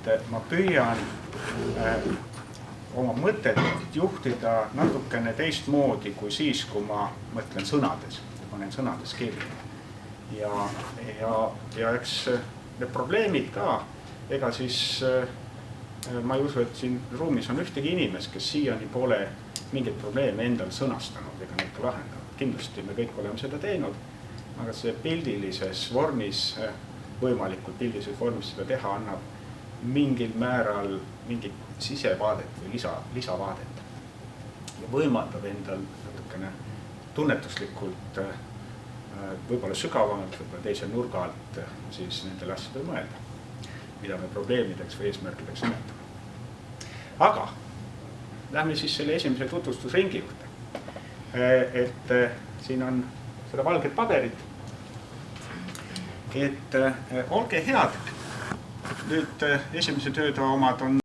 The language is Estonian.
et ma püüan oma mõtet juhtida natukene teistmoodi kui siis, kui ma mõtlen sõnades, panen sõnades kirja. Ja eks need probleemid ka, ega siis ma ei usu, et siin ruumis on ühtegi inimest, kes siiani pole mingit probleeme endal sõnastanud ega neid ka lahendanud. Kindlasti me kõik oleme seda teinud, aga see pildilises vormis, võimalikult pildilises vormis seda teha annab mingil määral mingit sisevaadet või lisavaadet ja võimaldab endal natukene tunnetuslikult võib-olla sügavamalt, võib-olla teise nurga alt siis nendele asjadele mõelda, mida me probleemideks või eesmärkideks nimetame. Aga lähme siis selle esimese tutvustusringi juurde. Et siin on seda valget paberit, et olge head. Nüüd esimese töötoa omad on